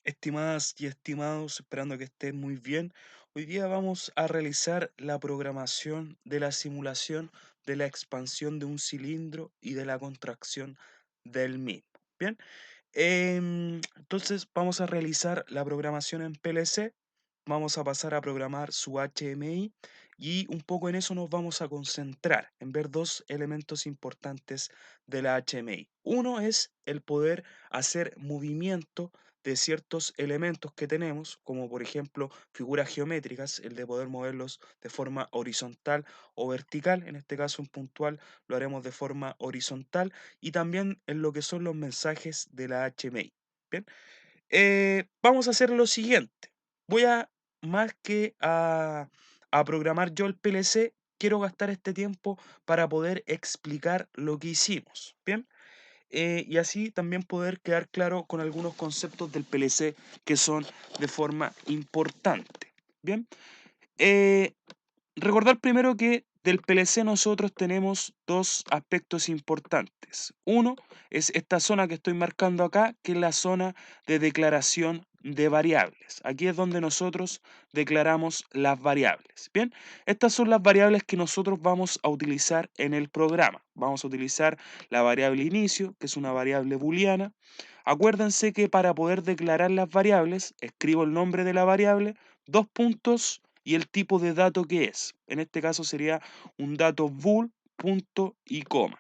Estimadas y estimados, esperando que estén muy bien, hoy día vamos a realizar la programación de la simulación de la expansión de un cilindro y de la contracción del mismo. Bien, entonces vamos a realizar la programación en PLC, vamos a pasar a programar su HMI y un poco en eso nos vamos a concentrar, en ver dos elementos importantes de la HMI. Uno es el poder hacer movimiento de ciertos elementos que tenemos, como por ejemplo figuras geométricas, el de poder moverlos de forma horizontal o vertical, en este caso en puntual lo haremos de forma horizontal, y también en lo que son los mensajes de la HMI. Bien, vamos a hacer lo siguiente. Voy a, más que a programar yo el PLC, quiero gastar este tiempo para poder explicar lo que hicimos. Bien, y así también poder quedar claro con algunos conceptos del PLC que son de forma importante. Bien, eh, recordar primero que del PLC nosotros tenemos dos aspectos importantes. Uno es esta zona que estoy marcando acá, que es la zona de declaración de variables. Aquí es donde nosotros declaramos las variables. Bien, estas son las variables que nosotros vamos a utilizar en el programa. Vamos a utilizar la variable inicio, que es una variable booleana. Acuérdense que para poder declarar las variables, escribo el nombre de la variable, dos puntos y el tipo de dato que es. En este caso sería un dato bool, punto y coma.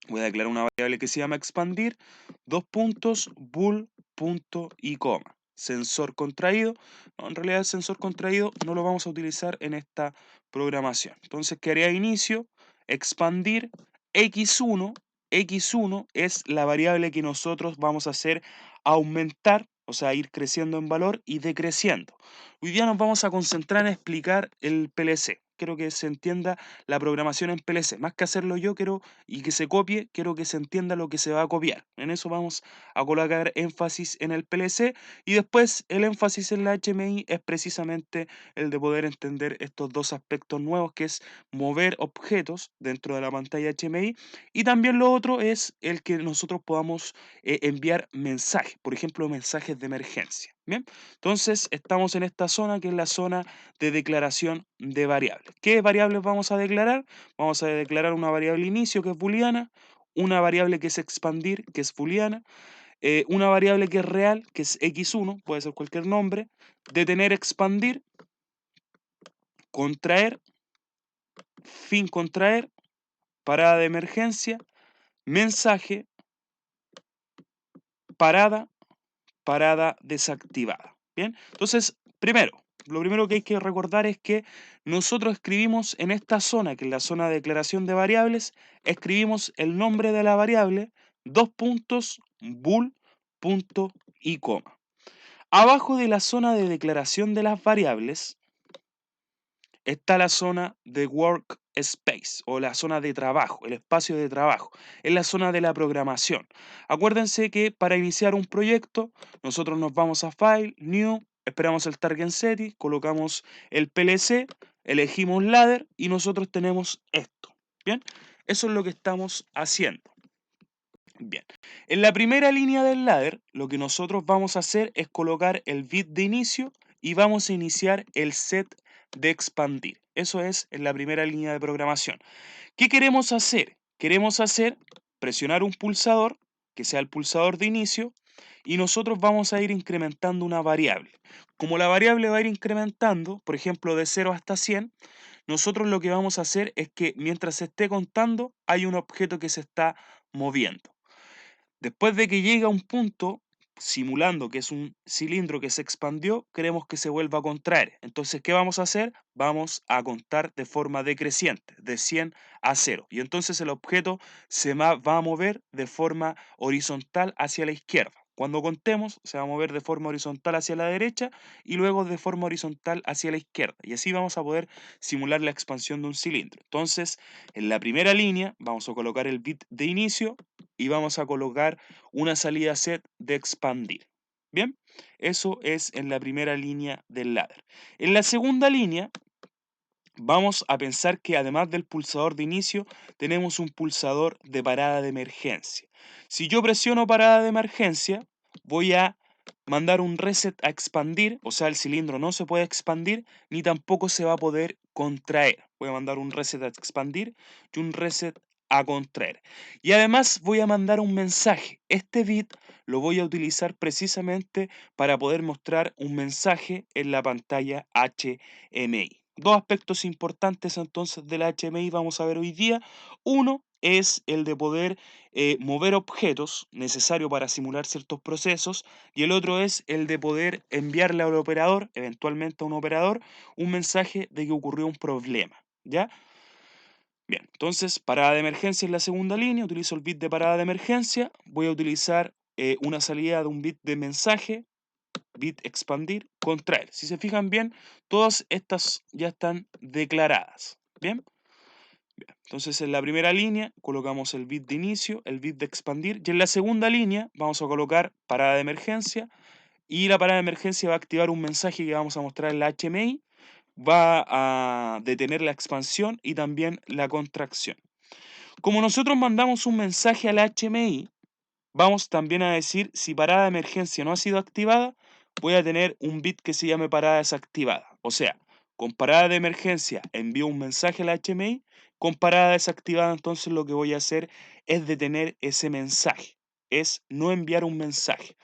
Voy a declarar una variable que se llama expandir, dos puntos, bool, punto y coma. Sensor contraído. No, en realidad el sensor contraído no lo vamos a utilizar en esta programación. Entonces quedaría inicio, expandir, x1. X1 es la variable que nosotros vamos a hacer aumentar, o sea, ir creciendo en valor y decreciendo. Hoy día nos vamos a concentrar en explicar el PLC. Quiero que se entienda la programación en PLC. Más que hacerlo yo, quiero y que se copie, quiero que se entienda lo que se va a copiar. En eso vamos a colocar énfasis en el PLC y después el énfasis en la HMI es precisamente el de poder entender estos dos aspectos nuevos, que es mover objetos dentro de la pantalla HMI, y también lo otro es el que nosotros podamos enviar mensajes, por ejemplo, mensajes de emergencia. Bien, entonces estamos en esta zona que es la zona de declaración de variables. ¿Qué variables vamos a declarar? Vamos a declarar una variable inicio que es booleana, una variable que es expandir, que es booleana, una variable que es real, que es x1, puede ser cualquier nombre, detener, expandir, contraer, fin contraer, parada de emergencia, mensaje, parada, parada desactivada. Bien, entonces, lo primero que hay que recordar es que nosotros escribimos en esta zona, que es la zona de declaración de variables, escribimos el nombre de la variable, dos puntos, bool, punto y coma. Abajo de la zona de declaración de las variables está la zona de workspace o la zona de trabajo, el espacio de trabajo. Es la zona de la programación. Acuérdense que para iniciar un proyecto, nosotros nos vamos a File, New, esperamos el Target Setting, colocamos el PLC, elegimos Ladder y nosotros tenemos esto. Bien, eso es lo que estamos haciendo. Bien, en la primera línea del ladder, lo que nosotros vamos a hacer es colocar el bit de inicio y vamos a iniciar el set de expandir. Eso es en la primera línea de programación. ¿Qué queremos hacer? Queremos hacer presionar un pulsador, que sea el pulsador de inicio, y nosotros vamos a ir incrementando una variable. Como la variable va a ir incrementando, por ejemplo, de 0 hasta 100, nosotros lo que vamos a hacer es que mientras se esté contando, hay un objeto que se está moviendo. Después de que llega a un punto, simulando que es un cilindro que se expandió, queremos que se vuelva a contraer. Entonces, ¿qué vamos a hacer? Vamos a contar de forma decreciente, de 100 a 0. Y entonces el objeto va a mover de forma horizontal hacia la izquierda. Cuando contemos, se va a mover de forma horizontal hacia la derecha y luego de forma horizontal hacia la izquierda. Y así vamos a poder simular la expansión de un cilindro. Entonces, en la primera línea vamos a colocar el bit de inicio y vamos a colocar una salida set de expandir. Bien, eso es en la primera línea del ladder. En la segunda línea vamos a pensar que además del pulsador de inicio tenemos un pulsador de parada de emergencia. Si yo presiono parada de emergencia, voy a mandar un reset a expandir, o sea, el cilindro no se puede expandir ni tampoco se va a poder contraer. Voy a mandar un reset a expandir y un reset a contraer. Y además voy a mandar un mensaje. Este bit lo voy a utilizar precisamente para poder mostrar un mensaje en la pantalla HMI. Dos aspectos importantes entonces de la HMI vamos a ver hoy día. Uno es el de poder mover objetos necesario para simular ciertos procesos y el otro es el de poder enviarle al operador, eventualmente a un operador, un mensaje de que ocurrió un problema, ¿ya? Bien, entonces parada de emergencia en la segunda línea, utilizo el bit de parada de emergencia, voy a utilizar una salida de un bit de mensaje, bit expandir, contraer. Si se fijan bien, todas estas ya están declaradas, ¿bien? Entonces en la primera línea colocamos el bit de inicio, el bit de expandir y en la segunda línea vamos a colocar parada de emergencia y la parada de emergencia va a activar un mensaje que vamos a mostrar en la HMI, va a detener la expansión y también la contracción. Como nosotros mandamos un mensaje a la HMI, vamos también a decir si parada de emergencia no ha sido activada, voy a tener un bit que se llame parada desactivada. O sea, con parada de emergencia envío un mensaje a la HMI, con parada desactivada entonces lo que voy a hacer es detener ese mensaje, es no enviar un mensaje.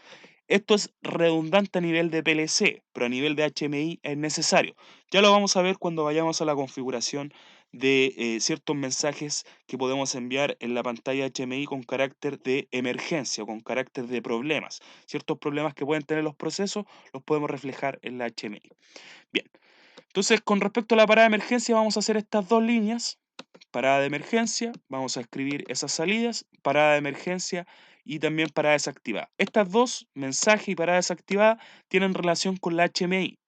Esto es redundante a nivel de PLC, pero a nivel de HMI es necesario. Ya lo vamos a ver cuando vayamos a la configuración de ciertos mensajes que podemos enviar en la pantalla HMI con carácter de emergencia o con carácter de problemas. Ciertos problemas que pueden tener los procesos los podemos reflejar en la HMI. Bien, entonces con respecto a la parada de emergencia vamos a hacer estas dos líneas. Parada de emergencia, vamos a escribir esas salidas, parada de emergencia y también parada desactivada. Estas dos, mensaje y parada desactivada, tienen relación con la HMI.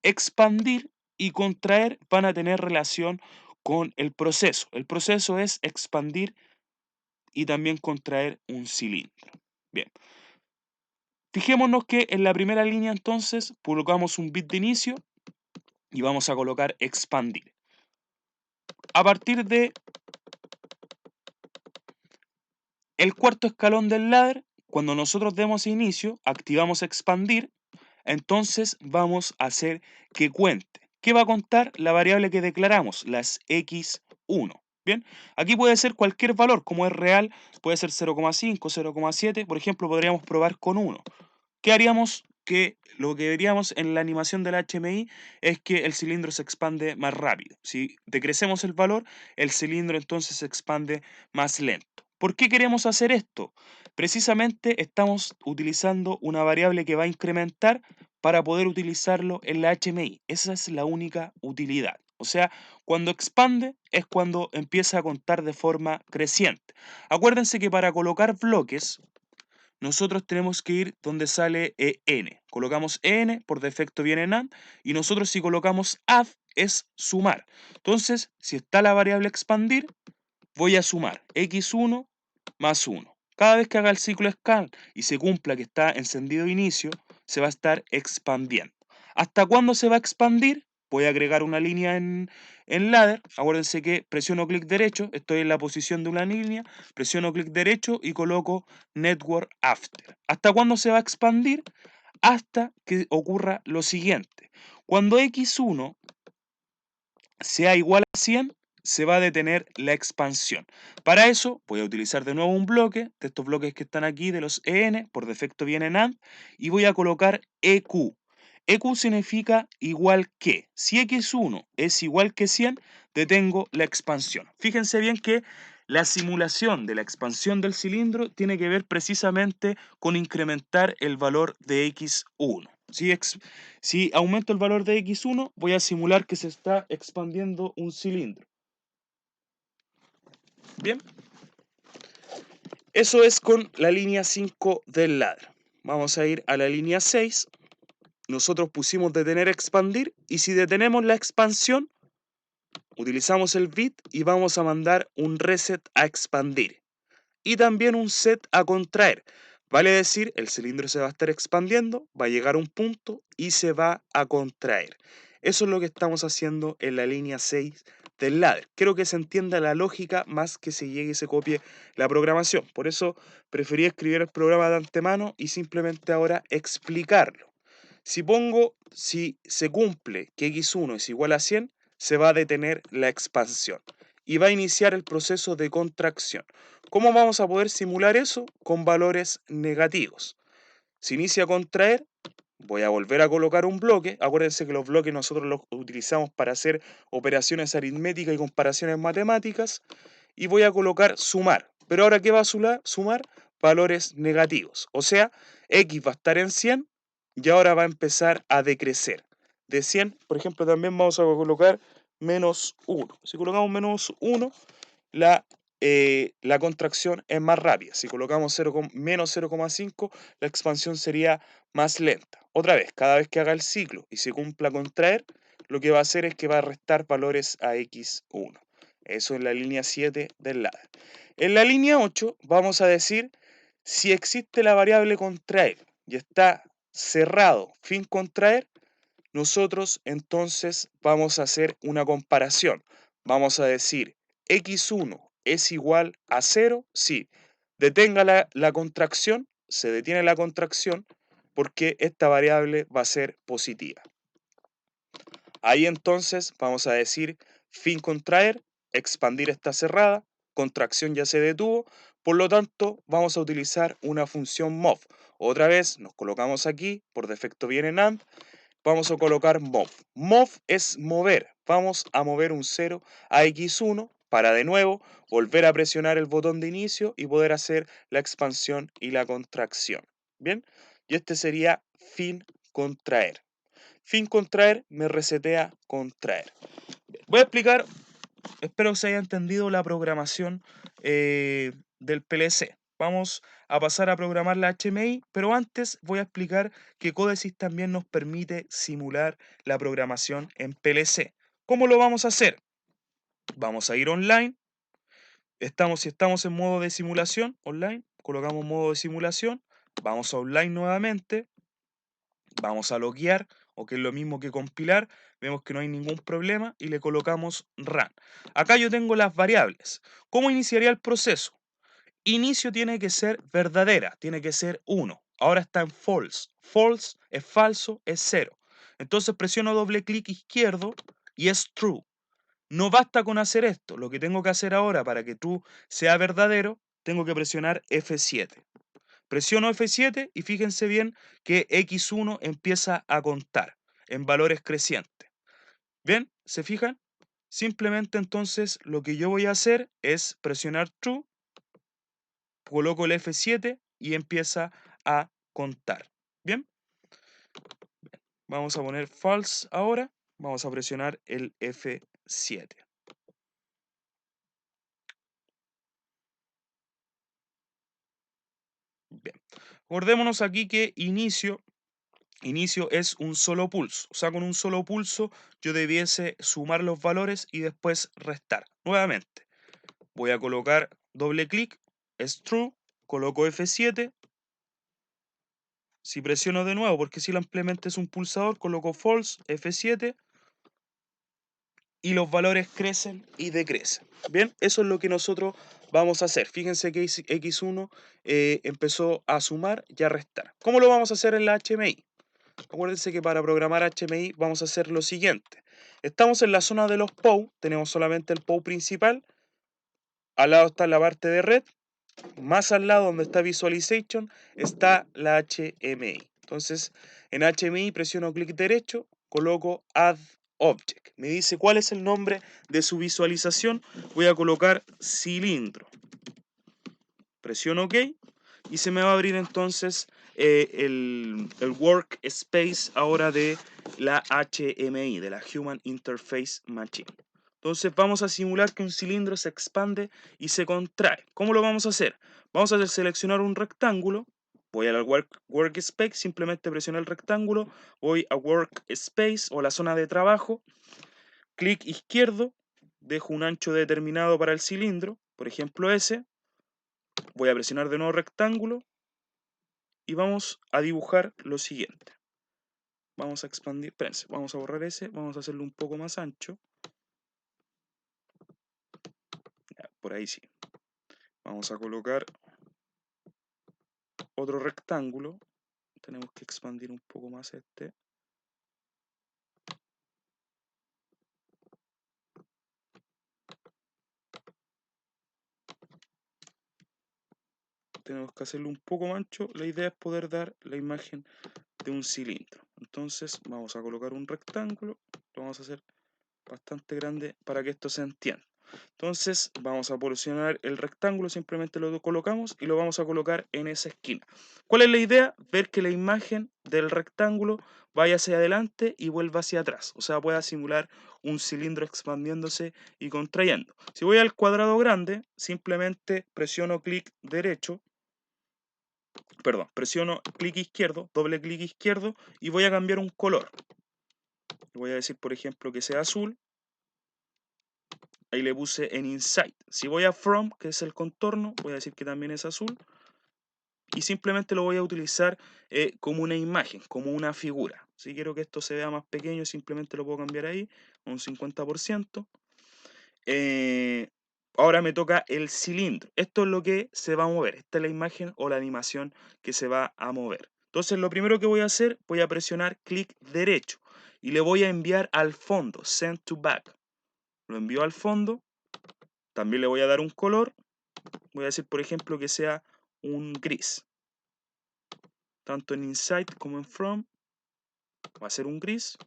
Expandir y contraer van a tener relación con el proceso. El proceso es expandir y también contraer un cilindro. Bien, fijémonos que en la primera línea entonces colocamos un bit de inicio y vamos a colocar expandir. A partir de el cuarto escalón del ladder, cuando nosotros demos inicio, activamos expandir, entonces vamos a hacer que cuente. ¿Qué va a contar? La variable que declaramos, las x1. Bien, aquí puede ser cualquier valor, como es real, puede ser 0,5, 0,7, por ejemplo, podríamos probar con 1. ¿Qué haríamos? Que lo que veríamos en la animación del HMI es que el cilindro se expande más rápido. Si decrecemos el valor, el cilindro entonces se expande más lento. ¿Por qué queremos hacer esto? Precisamente estamos utilizando una variable que va a incrementar para poder utilizarlo en la HMI. Esa es la única utilidad. O sea, cuando expande es cuando empieza a contar de forma creciente. Acuérdense que para colocar bloques nosotros tenemos que ir donde sale n. Colocamos n, por defecto viene en AND, y nosotros si colocamos add es sumar. Entonces, si está la variable expandir, voy a sumar x1 más 1. Cada vez que haga el ciclo scan y se cumpla que está encendido inicio, se va a estar expandiendo. ¿Hasta cuándo se va a expandir? Voy a agregar una línea en ladder. Acuérdense que presiono clic derecho, estoy en la posición de una línea, presiono clic derecho y coloco network after. ¿Hasta cuándo se va a expandir? Hasta que ocurra lo siguiente. Cuando x1 sea igual a 100, se va a detener la expansión. Para eso voy a utilizar de nuevo un bloque, de estos bloques que están aquí, de los EN, por defecto vienen AND, y voy a colocar EQ. EQ significa igual que. Si X1 es igual que 100, detengo la expansión. Fíjense bien que la simulación de la expansión del cilindro tiene que ver precisamente con incrementar el valor de X1. Si aumento el valor de x1, voy a simular que se está expandiendo un cilindro. Bien, eso es con la línea 5 del ladder. Vamos a ir a la línea 6. Nosotros pusimos detener expandir y si detenemos la expansión, utilizamos el bit y vamos a mandar un reset a expandir y también un set a contraer. Vale decir, el cilindro se va a estar expandiendo, va a llegar a un punto y se va a contraer. Eso es lo que estamos haciendo en la línea 6 del ladder. Quiero que se entienda la lógica más que se llegue y se copie la programación. Por eso preferí escribir el programa de antemano y simplemente ahora explicarlo. Si se cumple que x1 es igual a 100, se va a detener la expansión y va a iniciar el proceso de contracción. ¿Cómo vamos a poder simular eso? Con valores negativos. Se inicia a contraer, voy a volver a colocar un bloque. Acuérdense que los bloques nosotros los utilizamos para hacer operaciones aritméticas y comparaciones matemáticas. Y voy a colocar sumar. Pero ahora, ¿qué va a sumar? Valores negativos. O sea, x va a estar en 100 y ahora va a empezar a decrecer. De 100, por ejemplo, también vamos a colocar menos 1. Si colocamos menos 1, la contracción es más rápida. Si colocamos menos 0,5, la expansión sería más lenta. Otra vez, cada vez que haga el ciclo y se cumpla contraer, lo que va a hacer es que va a restar valores a x1. Eso en la línea 7 del ladder. En la línea 8 vamos a decir si existe la variable contraer y está cerrado fin contraer, nosotros entonces vamos a hacer una comparación. Vamos a decir x1 es igual a 0, sí. Detenga la contracción, se detiene la contracción porque esta variable va a ser positiva. Ahí entonces vamos a decir fin contraer, expandir está cerrada, contracción ya se detuvo, por lo tanto vamos a utilizar una función move. Otra vez nos colocamos aquí, por defecto viene en AND, vamos a colocar move. Move es mover, vamos a mover un 0 a x1 para de nuevo volver a presionar el botón de inicio y poder hacer la expansión y la contracción. Bien, y este sería fin contraer. Fin contraer me resetea contraer. Voy a explicar, espero que se haya entendido la programación del PLC. Vamos a pasar a programar la HMI, pero antes voy a explicar que Codesys también nos permite simular la programación en PLC. ¿Cómo lo vamos a hacer? Vamos a ir online. Si estamos en modo de simulación, online, colocamos modo de simulación. Vamos a online nuevamente. Vamos a loguear, o que es lo mismo que compilar, vemos que no hay ningún problema y le colocamos run. Acá yo tengo las variables. ¿Cómo iniciaría el proceso? Inicio tiene que ser verdadera, tiene que ser 1. Ahora está en false. False es falso, es 0. Entonces presiono doble clic izquierdo y es true. No basta con hacer esto. Lo que tengo que hacer ahora para que true sea verdadero, tengo que presionar F7. Presiono F7 y fíjense bien que X1 empieza a contar en valores crecientes. ¿Bien? ¿Se fijan? Simplemente entonces lo que yo voy a hacer es presionar True, coloco el F7 y empieza a contar. ¿Bien? Vamos a poner false ahora. Vamos a presionar el F7. Bien. Acordémonos aquí que inicio es un solo pulso. O sea, con un solo pulso yo debiese sumar los valores y después restar. Nuevamente, voy a colocar doble clic, es true, coloco F7. Si presiono de nuevo, porque simplemente es un pulsador, coloco false, F7, y los valores crecen y decrecen. Bien, eso es lo que nosotros vamos a hacer. Fíjense que X1 empezó a sumar y a restar. ¿Cómo lo vamos a hacer en la HMI? Acuérdense que para programar HMI vamos a hacer lo siguiente. Estamos en la zona de los POW, tenemos solamente el POW principal, al lado está la parte de red, más al lado donde está Visualization está la HMI. Entonces en HMI presiono clic derecho, coloco Add Object. Me dice cuál es el nombre de su visualización, voy a colocar cilindro. Presiono OK y se me va a abrir entonces el workspace ahora de la HMI, de la Human Interface Machine. Entonces vamos a simular que un cilindro se expande y se contrae. ¿Cómo lo vamos a hacer? Vamos a seleccionar un rectángulo, voy al workspace, simplemente presiono el rectángulo, voy a workspace o la zona de trabajo, clic izquierdo, dejo un ancho determinado para el cilindro, por ejemplo ese, voy a presionar de nuevo rectángulo y vamos a dibujar lo siguiente. Vamos a expandir, espérense, vamos a borrar ese, vamos a hacerlo un poco más ancho. Ya, por ahí sí. Vamos a colocar otro rectángulo. Tenemos que expandir un poco más este. Tenemos que hacerlo un poco más ancho. La idea es poder dar la imagen de un cilindro. Entonces vamos a colocar un rectángulo. Lo vamos a hacer bastante grande para que esto se entienda. Entonces vamos a posicionar el rectángulo, simplemente lo colocamos y lo vamos a colocar en esa esquina. ¿Cuál es la idea? Ver que la imagen del rectángulo vaya hacia adelante y vuelva hacia atrás, o sea, pueda simular un cilindro expandiéndose y contrayendo. Si voy al cuadrado grande, simplemente presiono clic derecho, perdón, presiono clic izquierdo, doble clic izquierdo y voy a cambiar un color. Voy a decir, por ejemplo, que sea azul. Ahí le puse en Inside. Si voy a From, que es el contorno, voy a decir que también es azul. Y simplemente lo voy a utilizar como una imagen, como una figura. Si quiero que esto se vea más pequeño, simplemente lo puedo cambiar ahí, un 50%. Eh, Ahora me toca el cilindro. Esto es lo que se va a mover. Esta es la imagen o la animación que se va a mover. Entonces lo primero que voy a hacer, voy a presionar clic derecho y le voy a enviar al fondo, Send to Back. Lo envío al fondo. También le voy a dar un color. Voy a decir, por ejemplo, que sea un gris. Tanto en Inside como en From va a ser un gris.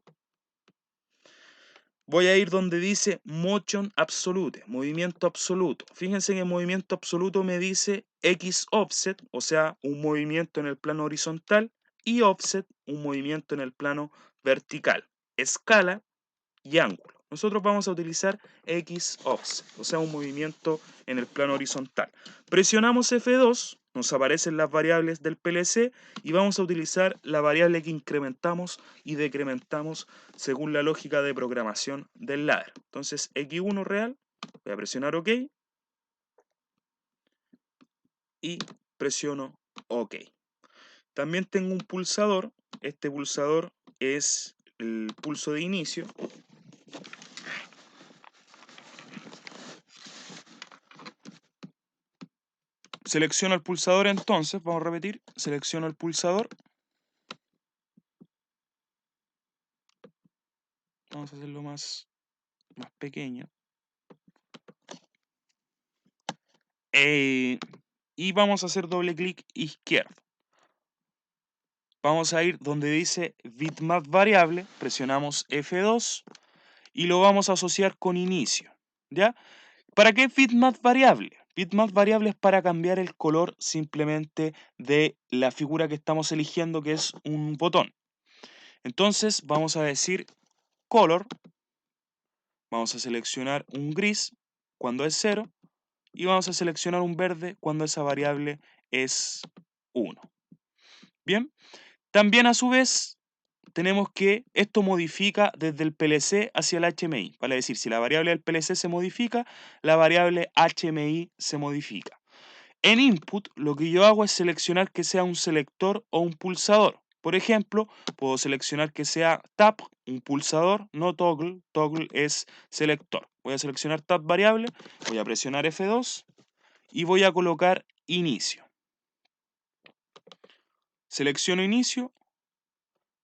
Voy a ir donde dice Motion Absolute, movimiento absoluto. Fíjense que el movimiento absoluto me dice X offset, o sea, un movimiento en el plano horizontal, y offset, un movimiento en el plano vertical. Escala y ángulo. Nosotros vamos a utilizar X offset, o sea, un movimiento en el plano horizontal. Presionamos F2, nos aparecen las variables del PLC y vamos a utilizar la variable que incrementamos y decrementamos según la lógica de programación del ladder. Entonces, X1 real, voy a presionar OK y presiono OK. También tengo un pulsador. Este pulsador es el pulso de inicio. Selecciono el pulsador entonces, vamos a repetir, selecciono el pulsador. Vamos a hacerlo más pequeño. Y vamos a hacer doble clic izquierdo. Vamos a ir donde dice bitmap variable, presionamos F2 y lo vamos a asociar con inicio. ¿Ya? ¿Para qué bitmap variable? Bitmap variable es para cambiar el color simplemente de la figura que estamos eligiendo, que es un botón. Entonces vamos a decir color, vamos a seleccionar un gris cuando es 0 y vamos a seleccionar un verde cuando esa variable es 1. Bien, también a su vez tenemos que esto modifica desde el PLC hacia el HMI. Vale decir, si la variable del PLC se modifica, la variable HMI se modifica. En input, lo que yo hago es seleccionar que sea un selector o un pulsador. Por ejemplo, puedo seleccionar que sea tap, un pulsador, no toggle. Toggle es selector. Voy a seleccionar tap variable, voy a presionar F2 y voy a colocar inicio. Selecciono inicio,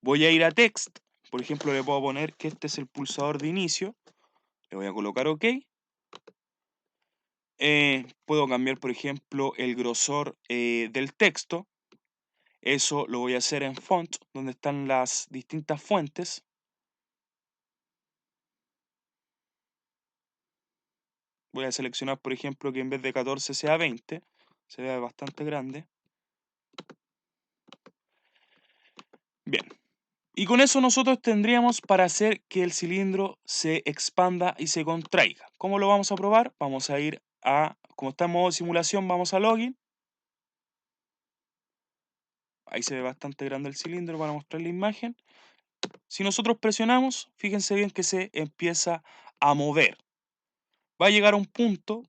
voy a ir a text. Por ejemplo, le puedo poner que este es el pulsador de inicio. Le voy a colocar OK. Puedo cambiar, por ejemplo, el grosor del texto. Eso lo voy a hacer en font, donde están las distintas fuentes. Voy a seleccionar, por ejemplo, que en vez de 14 sea 20. Se ve bastante grande. Bien. Y con eso nosotros tendríamos para hacer que el cilindro se expanda y se contraiga. ¿Cómo lo vamos a probar? Vamos a ir a, como está en modo simulación, vamos a Login. Ahí se ve bastante grande el cilindro para mostrar la imagen. Si nosotros presionamos, fíjense bien que se empieza a mover. Va a llegar a un punto,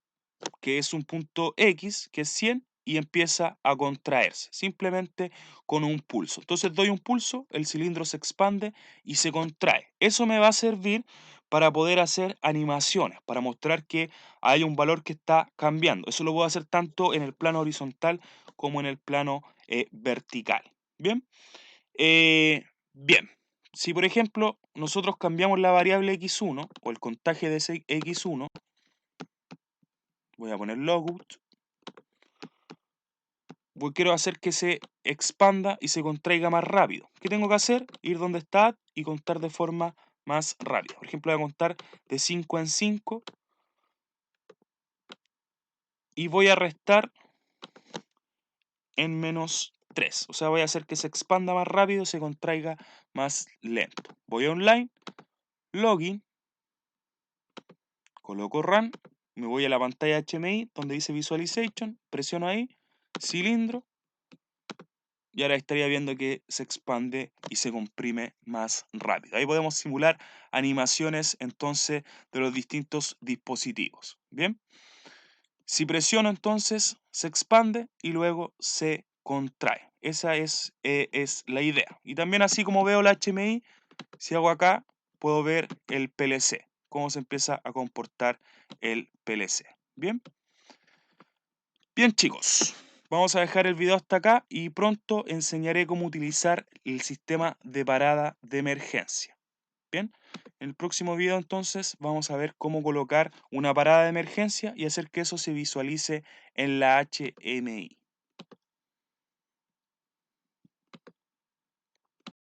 que es un punto X, que es 100, y empieza a contraerse, simplemente con un pulso. Entonces doy un pulso, el cilindro se expande y se contrae. Eso me va a servir para poder hacer animaciones, para mostrar que hay un valor que está cambiando. Eso lo puedo hacer tanto en el plano horizontal como en el plano vertical. Bien. Bien, si por ejemplo nosotros cambiamos la variable x1 o el contaje de ese x1, voy a poner logout, quiero hacer que se expanda y se contraiga más rápido. ¿Qué tengo que hacer? Ir donde está y contar de forma más rápida. Por ejemplo, voy a contar de 5 en 5 y voy a restar en menos 3. O sea, voy a hacer que se expanda más rápido y se contraiga más lento. Voy a online, login, coloco run, me voy a la pantalla HMI donde dice Visualization, presiono ahí, cilindro, y ahora estaría viendo que se expande y se comprime más rápido. Ahí podemos simular animaciones entonces de los distintos dispositivos. Bien, si presiono entonces se expande y luego se contrae. Esa es la idea. Y también así como veo la HMI, si hago acá, puedo ver el PLC, cómo se empieza a comportar el PLC. Bien. Bien chicos, vamos a dejar el video hasta acá y pronto enseñaré cómo utilizar el sistema de parada de emergencia. Bien, en el próximo video entonces vamos a ver cómo colocar una parada de emergencia y hacer que eso se visualice en la HMI.